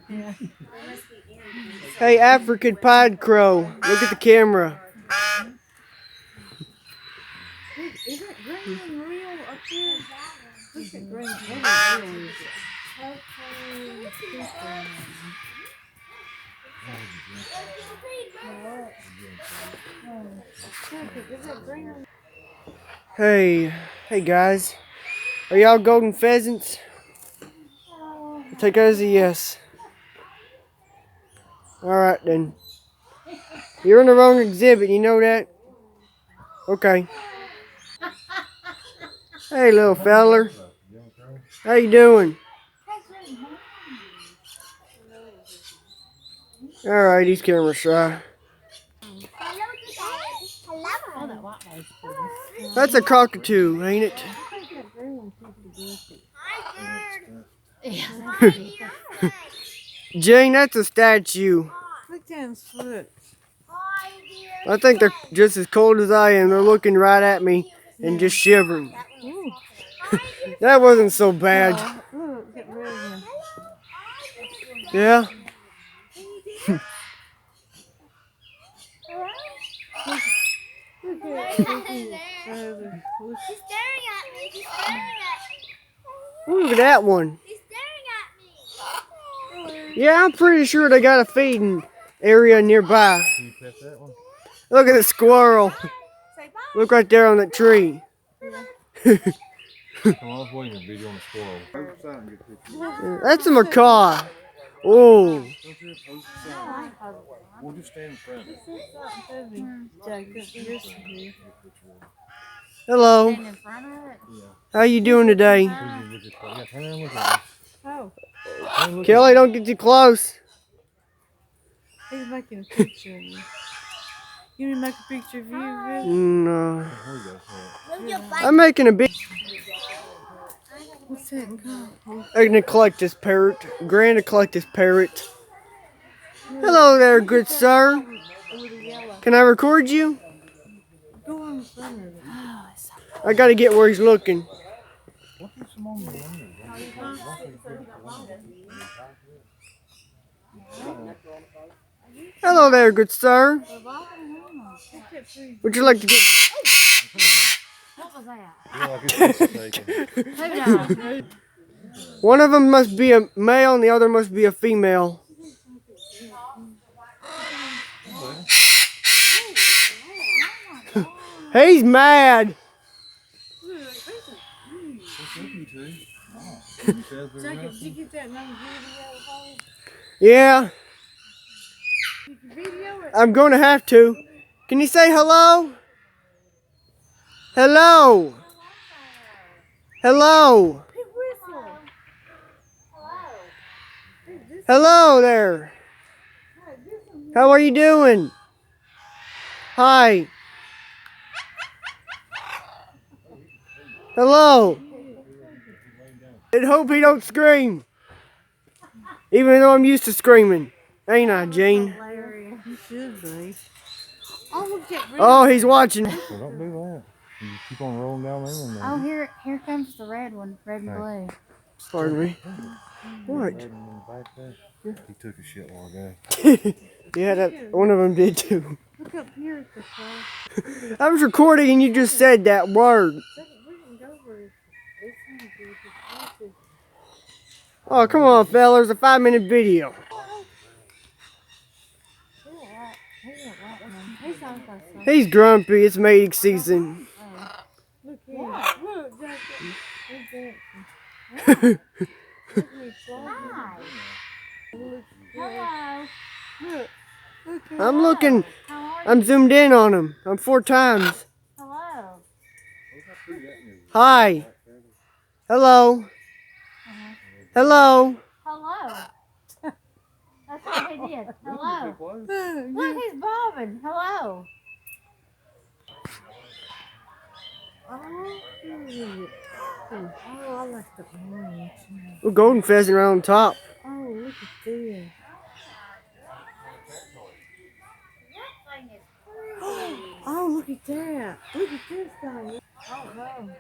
Yeah. Hey, African pied crow, look at the camera. Isn't green real up there? Look at green. What is real? Hey guys, are y'all golden pheasants? I'll take that as a yes. Alright then. You're in the wrong exhibit, you know that? Okay. Hey little feller. How you doing? Alright, he's camera shy. That's a cockatoo, ain't it? Jane, that's a statue. Look down his foot. I think they're just as cold as I am. They're looking right at me and just shivering. That wasn't so bad. Look, get rid of him. Yeah? Look at that one. Yeah, I'm pretty sure they got a feeding area nearby. Can you pet that one? Look at the squirrel. Look right there on that tree. Come on, let's wait a video on the squirrel. That's a macaw. Oh. We'll just stand in front. Hello. How you doing today? Oh, Kelly, don't get too close. he's making a picture of you. You want to make a picture of you, Bill? No. I'm making a big. What's that called? I'm gonna collect this parrot. Grand to collect this parrot. Hello there, good sir. Can I record you? Go on the front of it. I gotta get where he's looking. Hello there, good sir. Would you like to get... One of them must be a male and the other must be a female. He's mad. Did you get that number video? Yeah. You can video it. I'm going to have to. Can you say hello? Hello. Hello. Hey, whistle. Hello there. How are you doing? Hi. Hello. And hope he don't scream. Even though I'm used to screaming. Ain't I, Jane? You should be. Oh, look at Oh, he's watching. Well, don't do that. You just keep on rolling down there. And Oh, here comes the red one, red and blue. Pardon me. What? He took a shit while ago. Yeah, that one of them did too. Look up here at the car. I was recording and you just said that word. Oh, come on, fellas. A 5-minute video. He's grumpy. It's mating season. Look here. Look, Jack. Hi. Hello. Look. I'm looking. I'm zoomed in on him. I'm 4 times. Hello. Hi. Hello. Hello. Hello. That's what he did. Hello. Look. Look, he's bobbing. Hello. Oh, I like the orange. A golden pheasant right on top. Oh, look at this. Oh, look at that. Look at this guy. Oh, no.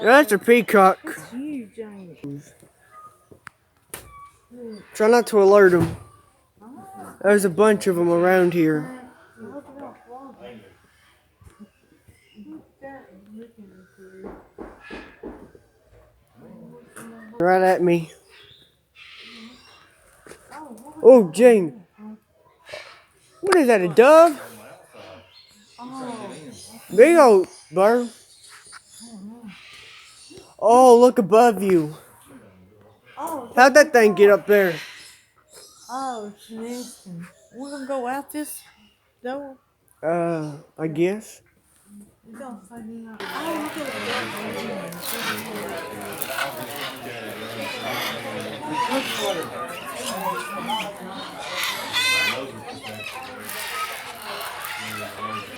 That's a peacock. It's huge, ain't it? Try not to alert them. There's a bunch of them around here. Right at me. Oh, Jane. What is that, a dove? Big old bird. Oh, look above you. How'd that thing get up there? Oh, it's nesting. We're gonna go out this door. I guess. We're gonna find out. Oh, look at